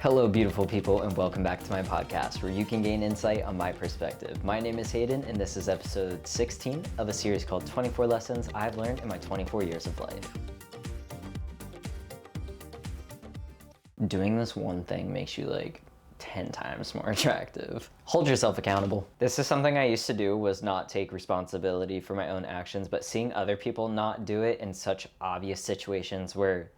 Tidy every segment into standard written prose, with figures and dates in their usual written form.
Hello, beautiful people, and welcome back to my podcast where you can gain insight on my perspective. My name is Hayden, and this is episode 16 of a series called 24 Lessons I've Learned in My 24 Years of Life. Doing this one thing makes you 10 times more attractive. Hold yourself accountable. This is something I used to do, was not take responsibility for my own actions, but seeing other people not do it in such obvious situations where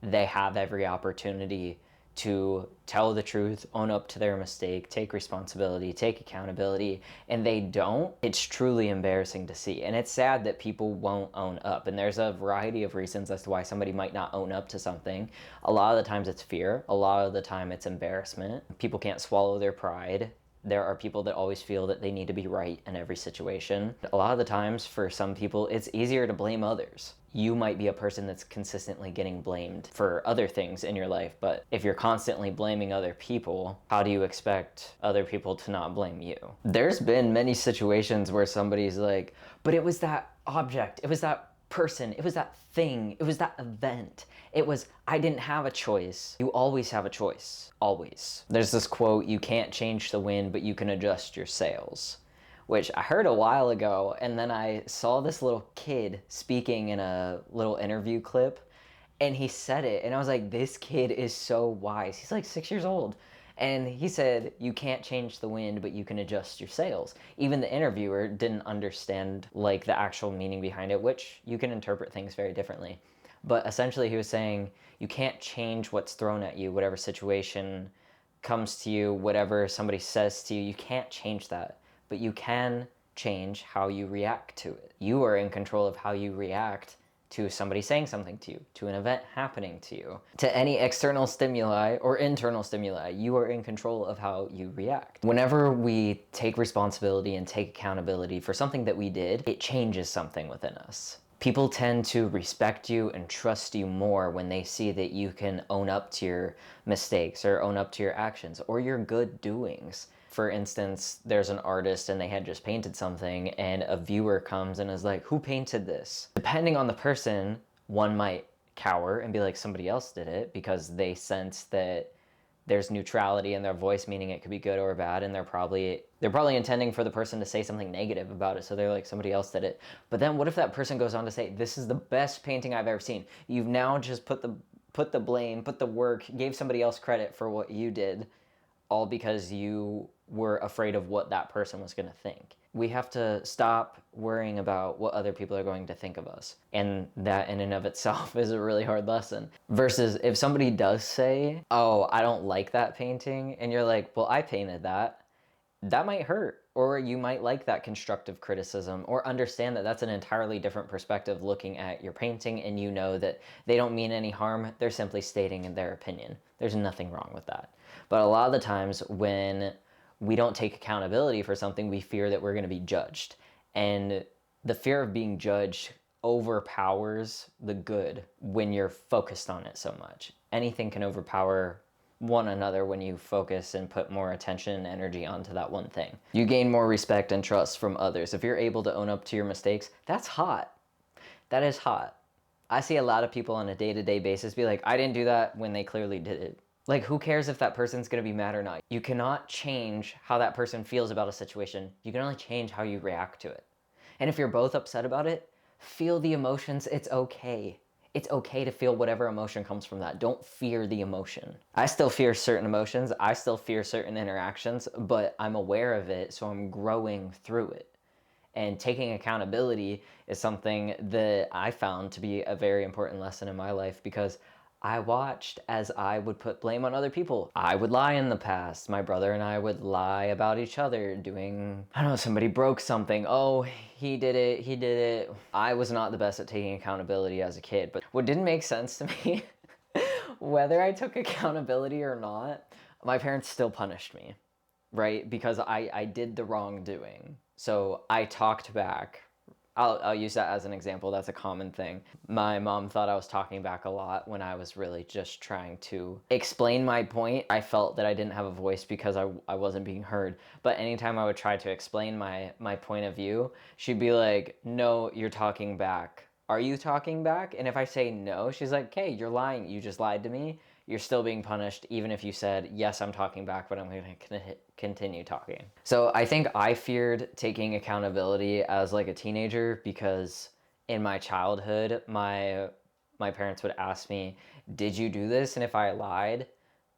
they have every opportunity to tell the truth, own up to their mistake, take responsibility, take accountability, and they don't, it's truly embarrassing to see. And it's sad that people won't own up. And there's a variety of reasons as to why somebody might not own up to something. A lot of the times it's fear. A lot of the time it's embarrassment. People can't swallow their pride. There are people that always feel that they need to be right in every situation. A lot of the times, for some people, it's easier to blame others. You might be a person that's consistently getting blamed for other things in your life, but if you're constantly blaming other people, how do you expect other people to not blame you? There's been many situations where somebody's like, but it was that object, it was that person, it was that thing, it was that event. I didn't have a choice. You always have a choice, always. There's this quote, you can't change the wind, but you can adjust your sails, which I heard a while ago, and then I saw this little kid speaking in a little interview clip, and he said it, and I was like, this kid is so wise. He's like 6 years old. And he said, you can't change the wind, but you can adjust your sails. Even the interviewer didn't understand the actual meaning behind it, which you can interpret things very differently. But essentially he was saying, you can't change what's thrown at you, whatever situation comes to you, whatever somebody says to you, you can't change that. But you can change how you react to it. You are in control of how you react to somebody saying something to you, to an event happening to you, to any external stimuli or internal stimuli. You are in control of how you react. Whenever we take responsibility and take accountability for something that we did, it changes something within us. People tend to respect you and trust you more when they see that you can own up to your mistakes or own up to your actions or your good doings. For instance, there's an artist and they had just painted something and a viewer comes and is like, who painted this? Depending on the person, one might cower and be like, somebody else did it, because they sense that there's neutrality in their voice, meaning it could be good or bad, and they're probably intending for the person to say something negative about it, so they're like, somebody else did it. But then what if that person goes on to say, this is the best painting I've ever seen? You've now just put the blame, put the work, gave somebody else credit for what you did, all because you were afraid of what that person was going to think. We have to stop worrying about what other people are going to think of us. And that in and of itself is a really hard lesson. Versus if somebody does say, oh, I don't like that painting, and you're like, well, I painted that, that might hurt. Or you might like that constructive criticism, or understand that that's an entirely different perspective looking at your painting, and you know that they don't mean any harm, they're simply stating their opinion. There's nothing wrong with that. But a lot of the times when we don't take accountability for something, we fear that we're going to be judged. And the fear of being judged overpowers the good when you're focused on it so much. Anything can overpower one another when you focus and put more attention and energy onto that one thing. You gain more respect and trust from others. If you're able to own up to your mistakes, that's hot. That is hot. I see a lot of people on a day-to-day basis be like, I didn't do that, when they clearly did it. Who cares if that person's gonna be mad or not? You cannot change how that person feels about a situation. You can only change how you react to it. And if you're both upset about it, feel the emotions. It's okay. It's okay to feel whatever emotion comes from that. Don't fear the emotion. I still fear certain emotions. I still fear certain interactions, but I'm aware of it, so I'm growing through it. And taking accountability is something that I found to be a very important lesson in my life, because I watched as I would put blame on other people. I would lie in the past. My brother and I would lie about each other doing, I don't know, somebody broke something. Oh, he did it. I was not the best at taking accountability as a kid, but what didn't make sense to me, whether I took accountability or not, my parents still punished me, right? Because I did the wrongdoing. So I talked back. I'll use that as an example. That's a common thing. My mom thought I was talking back a lot when I was really just trying to explain my point. I felt that I didn't have a voice because I wasn't being heard. But anytime I would try to explain my point of view, she'd be like, no, you're talking back. Are you talking back? And if I say no, she's like, okay, you're lying. You just lied to me. you're still being punished, even if you said, yes, I'm talking back, but I'm going to continue talking. So I think I feared taking accountability as like a teenager because in my childhood, my parents would ask me, did you do this? And if I lied,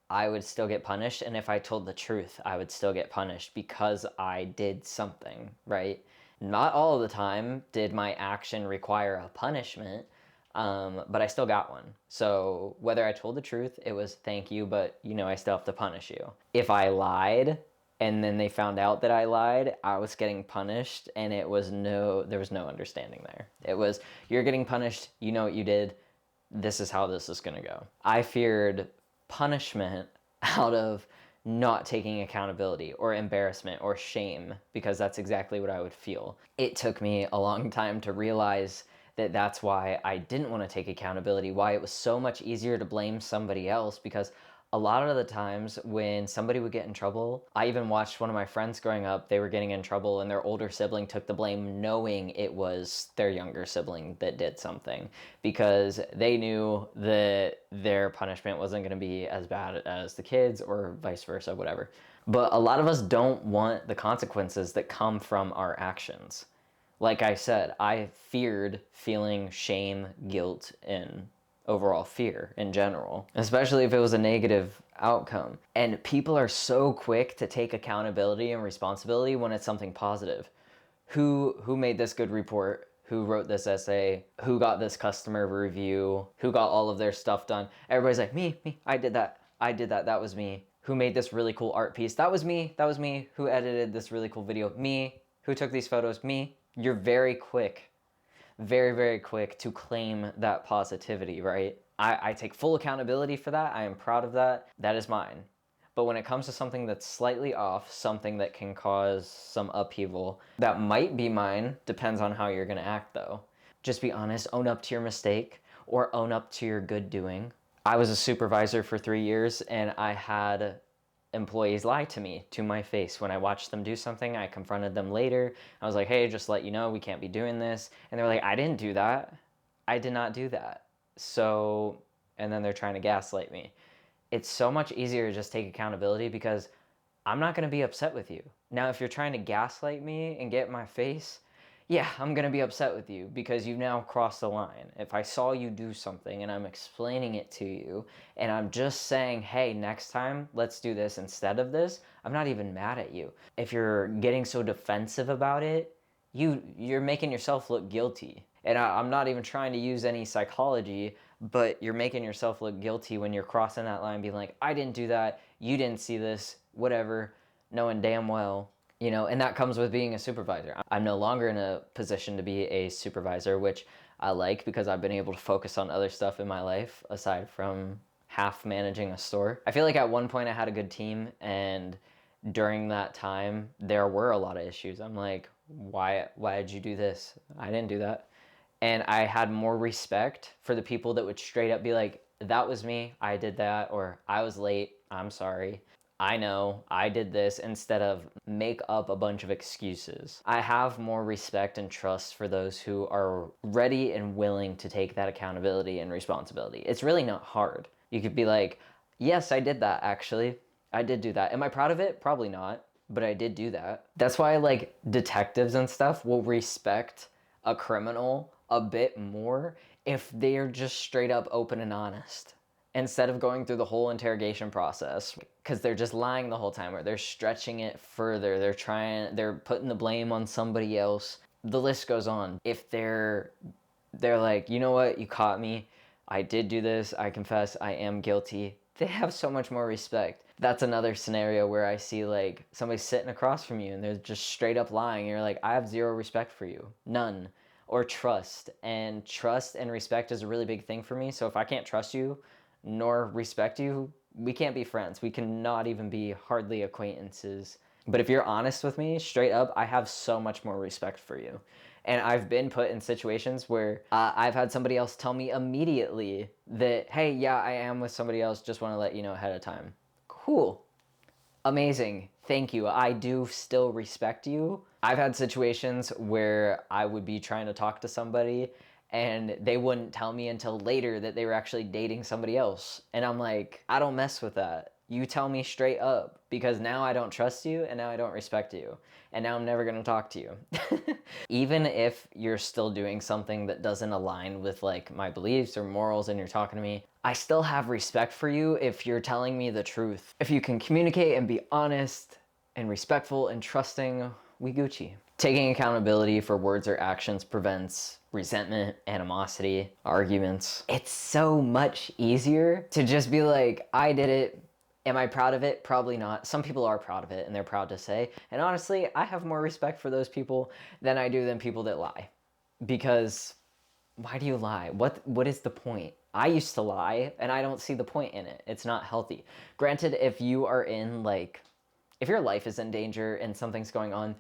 I would still get punished. And if I told the truth, I would still get punished because I did something, right? Not all of the time did my action require a punishment, but I still got one. So whether I told the truth, it was thank you, but I still have to punish you. If I lied and then they found out that I lied, I was getting punished, and there was no understanding there. It was, you're getting punished, you know what you did, this is how this is gonna go. I feared punishment out of not taking accountability or embarrassment or shame, because that's exactly what I would feel. It took me a long time to realize that that's why I didn't want to take accountability, why it was so much easier to blame somebody else, because a lot of the times when somebody would get in trouble, I even watched one of my friends growing up, they were getting in trouble and their older sibling took the blame knowing it was their younger sibling that did something, because they knew that their punishment wasn't going to be as bad as the kids or vice versa, whatever. But a lot of us don't want the consequences that come from our actions. Like I said, I feared feeling shame, guilt, and overall fear in general, especially if it was a negative outcome. And people are so quick to take accountability and responsibility when it's something positive. Who made this good report? Who wrote this essay? Who got this customer review? Who got all of their stuff done? Everybody's like, me, I did that. That was me. Who made this really cool art piece? That was me. Who edited this really cool video? Me. Who took these photos? Me. You're very quick, very quick to claim that positivity, right? I take full accountability for that. I am proud of that. That is mine. But when it comes to something that's slightly off, something that can cause some upheaval, that might be mine, depends on how you're gonna act though. Just be honest, own up to your mistake, or own up to your good doing. I was a supervisor for 3 years, and I had employees lie to me to my face. When I watched them do something, I confronted them later. I was like, hey, just let you know, we can't be doing this. And they're like, I didn't do that. I did not do that. So, and then they're trying to gaslight me. It's so much easier to just take accountability, because I'm not going to be upset with you. Now, if you're trying to gaslight me and get in my face, yeah, I'm going to be upset with you because you've now crossed the line. If I saw you do something and I'm explaining it to you and I'm just saying, hey, next time let's do this instead of this, I'm not even mad at you. If you're getting so defensive about it, you're making yourself look guilty. And I'm not even trying to use any psychology, but you're making yourself look guilty when you're crossing that line, being like, I didn't do that, you didn't see this, whatever, knowing damn well. And that comes with being a supervisor. I'm no longer in a position to be a supervisor, which I like, because I've been able to focus on other stuff in my life aside from half managing a store. I feel like at one point I had a good team, and during that time there were a lot of issues. I'm like, why did you do this? I didn't do that. And I had more respect for the people that would straight up be like, that was me, I did that, or I was late, I'm sorry. I know, I did this, instead of make up a bunch of excuses. I have more respect and trust for those who are ready and willing to take that accountability and responsibility. It's really not hard. You could be like, yes, I did that actually. I did do that. Am I proud of it? Probably not, but I did do that. That's why like detectives and stuff will respect a criminal a bit more if they're just straight up open and honest, instead of going through the whole interrogation process, because they're just lying the whole time, or they're stretching it further, they're putting the blame on somebody else. The list goes on. If they're like, you know what, you caught me, I did do this, I confess, I am guilty, they have so much more respect. That's another scenario where I see like somebody sitting across from you and they're just straight up lying, and you're like, I have zero respect for you, none. Or trust and respect is a really big thing for me. So if I can't trust you nor respect you, we can't be friends. We cannot even be hardly acquaintances. But if you're honest with me, straight up, I have so much more respect for you. And I've been put in situations where I've had somebody else tell me immediately that, hey, yeah, I am with somebody else, just want to let you know ahead of time. Cool. Amazing. Thank you. I do still respect you. I've had situations where I would be trying to talk to somebody and they wouldn't tell me until later that they were actually dating somebody else. And I'm like, I don't mess with that. You tell me straight up, because now I don't trust you and now I don't respect you. And now I'm never going to talk to you. Even if you're still doing something that doesn't align with like my beliefs or morals and you're talking to me, I still have respect for you if you're telling me the truth. If you can communicate and be honest and respectful and trusting, we Gucci. Taking accountability for words or actions prevents resentment, animosity, arguments. It's so much easier to just be like, I did it. Am I proud of it? Probably not. Some people are proud of it and they're proud to say. And honestly, I have more respect for those people than I do than people that lie. Because why do you lie? What is the point? I used to lie and I don't see the point in it. It's not healthy. Granted, if you are in like, if your life is in danger and something's going on,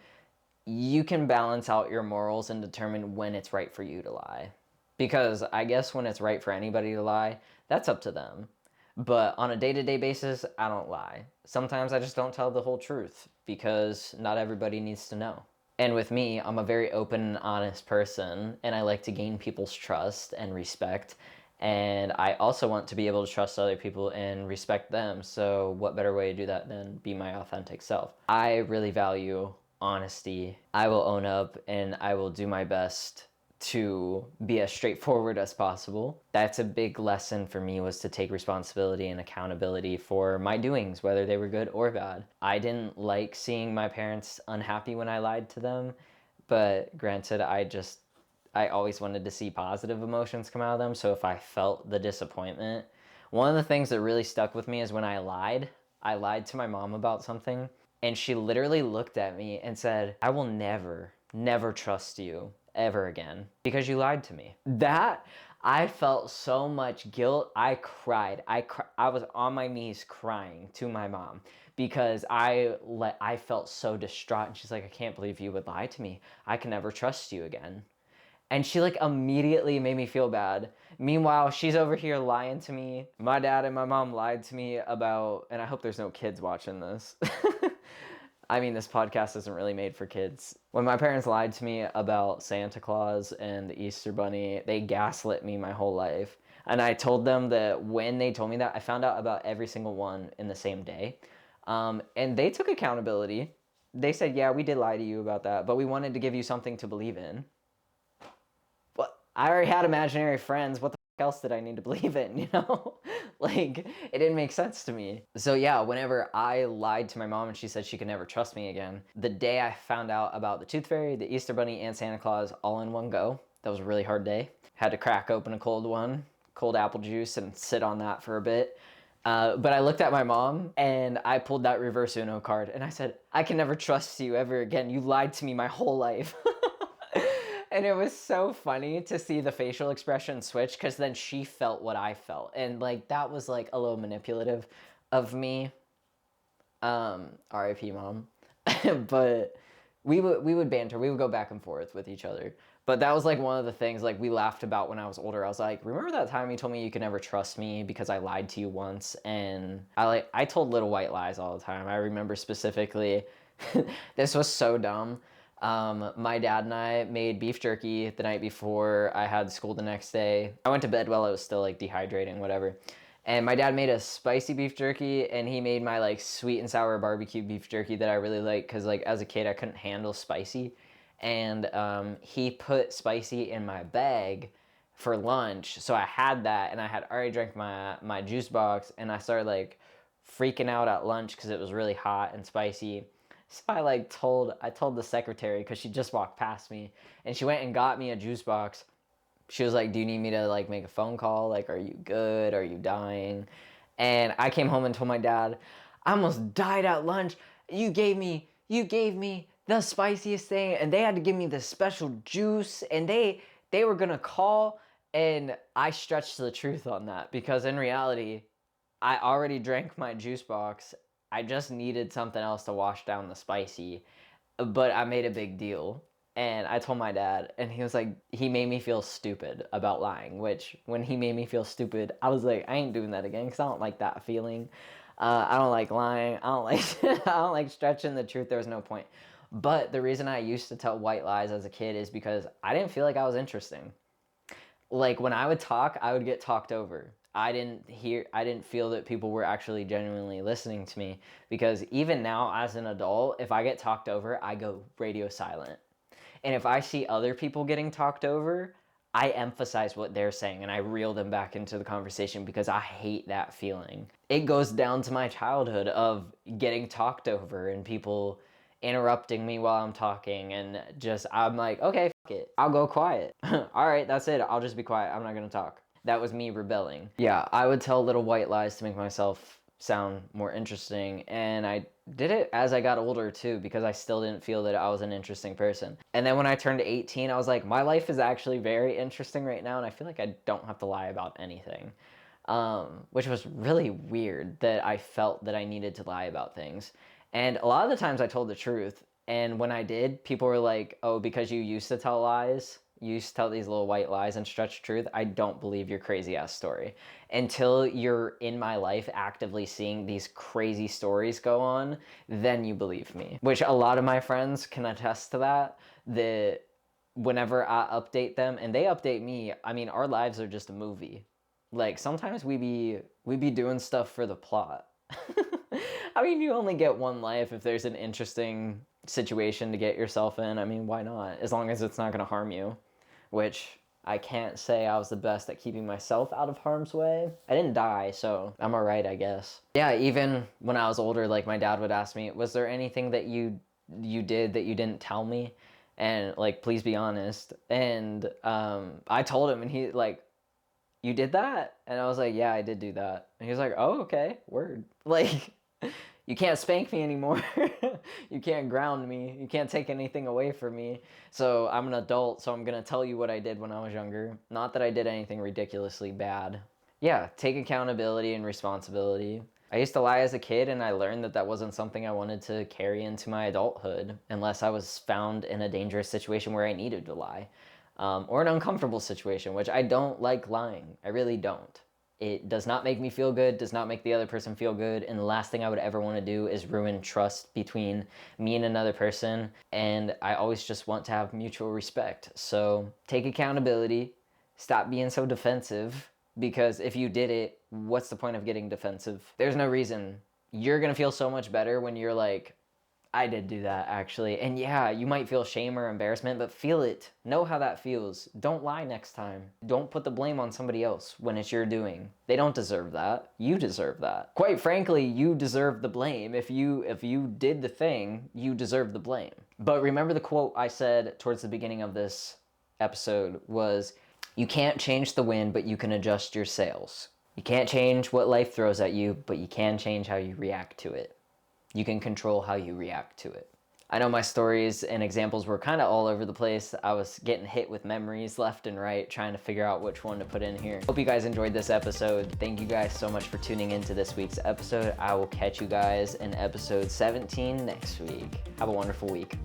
you can balance out your morals and determine when it's right for you to lie. Because I guess when it's right for anybody to lie, that's up to them. But on a day-to-day basis, I don't lie. Sometimes I just don't tell the whole truth because not everybody needs to know. And with me, I'm a very open and honest person, and I like to gain people's trust and respect. And I also want to be able to trust other people and respect them. So what better way to do that than be my authentic self? I really value honesty. I will own up and I will do my best to be as straightforward as possible. That's a big lesson for me, was to take responsibility and accountability for my doings, whether they were good or bad. I didn't like seeing my parents unhappy when I lied to them, but granted, I always wanted to see positive emotions come out of them. So if I felt the disappointment, one of the things that really stuck with me is when I lied to my mom about something, and she literally looked at me and said, I will never trust you ever again because you lied to me. That, I felt so much guilt. I cried. I was on my knees crying to my mom because I felt so distraught. And she's like, I can't believe you would lie to me. I can never trust you again. And she like immediately made me feel bad. Meanwhile, she's over here lying to me. My dad and my mom lied to me about, and I hope there's no kids watching this. I mean, this podcast isn't really made for kids. When my parents lied to me about Santa Claus and the Easter Bunny, they gaslit me my whole life. And I told them that when they told me that, I found out about every single one in the same day. And they took accountability. They said, yeah, we did lie to you about that, but we wanted to give you something to believe in. But I already had imaginary friends. What the else did I need to believe in, you know? Like, it didn't make sense to me. So yeah, whenever I lied to my mom and she said she could never trust me again, the day I found out about the Tooth Fairy, the Easter Bunny, and Santa Claus all in one go, that was a really hard day. Had to crack open a cold apple juice, and sit on that for a bit. But I looked at my mom and I pulled that reverse Uno card and I said, I can never trust you ever again. You lied to me my whole life. And it was so funny to see the facial expression switch, because then she felt what I felt. And like, that was like a little manipulative of me. R.I.P. mom. But we would banter. We would go back and forth with each other. But that was like one of the things like we laughed about when I was older. I was like, remember that time you told me you could never trust me because I lied to you once? And I told little white lies all the time. I remember specifically, this was so dumb. My dad and I made beef jerky the night before I had school the next day. I went to bed while I was still like dehydrating, whatever. And my dad made a spicy beef jerky, and he made my like sweet and sour barbecue beef jerky that I really like, because like as a kid I couldn't handle spicy. And he put spicy in my bag for lunch. So I had that, and I had already drank my juice box, and I started like freaking out at lunch because it was really hot and spicy. So I told the secretary, because she just walked past me, and she went and got me a juice box. She was like, do you need me to like make a phone call? Like, are you good? Are you dying? And I came home and told my dad, I almost died at lunch. You gave me the spiciest thing, and they had to give me this special juice, and they were gonna call. And I stretched the truth on that, because in reality, I already drank my juice box. I just needed something else to wash down the spicy, but I made a big deal. And I told my dad, and he was like, he made me feel stupid about lying, which when he made me feel stupid, I was like, I ain't doing that again, because I don't like that feeling. I don't like lying. I don't like, I don't like stretching the truth. There was no point. But the reason I used to tell white lies as a kid is because I didn't feel like I was interesting. Like when I would talk, I would get talked over. I didn't feel that people were actually genuinely listening to me, because even now as an adult, if I get talked over, I go radio silent. And if I see other people getting talked over, I emphasize what they're saying and I reel them back into the conversation, because I hate that feeling. It goes down to my childhood of getting talked over and people interrupting me while I'm talking, and just, I'm like, okay, fuck it, I'll go quiet. All right, that's it, I'll just be quiet, I'm not gonna talk. That was me rebelling. Yeah, I would tell little white lies to make myself sound more interesting, and I did it as I got older too, because I still didn't feel that I was an interesting person. And then when I turned 18, I was like, my life is actually very interesting right now, and I feel like I don't have to lie about anything. Which was really weird, that I felt that I needed to lie about things. And a lot of the times I told the truth, and when I did, people were like, oh, because you used to tell lies, you used to tell these little white lies and stretch truth, I don't believe your crazy ass story. Until you're in my life actively seeing these crazy stories go on, then you believe me. Which a lot of my friends can attest to that whenever I update them, and they update me, I mean, our lives are just a movie. Like, sometimes we be doing stuff for the plot. I mean, you only get one life. If there's an interesting situation to get yourself in, I mean, why not? As long as it's not gonna harm you. Which, I can't say I was the best at keeping myself out of harm's way. I didn't die, so I'm alright, I guess. Yeah, even when I was older, like, my dad would ask me, was there anything that you did that you didn't tell me? And, like, please be honest. And I told him, and he, like, you did that? And I was like, yeah, I did do that. And he was like, oh, okay, word. Like, you can't spank me anymore. You can't ground me. You can't take anything away from me. So I'm an adult, so I'm gonna tell you what I did when I was younger. Not that I did anything ridiculously bad. Yeah, take accountability and responsibility. I used to lie as a kid, and I learned that that wasn't something I wanted to carry into my adulthood, unless I was found in a dangerous situation where I needed to lie. Or an uncomfortable situation, which I don't like lying. I really don't. It does not make me feel good, does not make the other person feel good, and the last thing I would ever want to do is ruin trust between me and another person, and I always just want to have mutual respect. So take accountability, stop being so defensive, because if you did it, what's the point of getting defensive? There's no reason. You're gonna feel so much better when you're like, I did do that, actually. And yeah, you might feel shame or embarrassment, but feel it. Know how that feels. Don't lie next time. Don't put the blame on somebody else when it's your doing. They don't deserve that. You deserve that. Quite frankly, you deserve the blame. If you did the thing, you deserve the blame. But remember the quote I said towards the beginning of this episode was, you can't change the wind, but you can adjust your sails. You can't change what life throws at you, but you can change how you react to it. You can control how you react to it. I know my stories and examples were kind of all over the place. I was getting hit with memories left and right, trying to figure out which one to put in here. Hope you guys enjoyed this episode. Thank you guys so much for tuning into this week's episode. I will catch you guys in episode 17 next week. Have a wonderful week.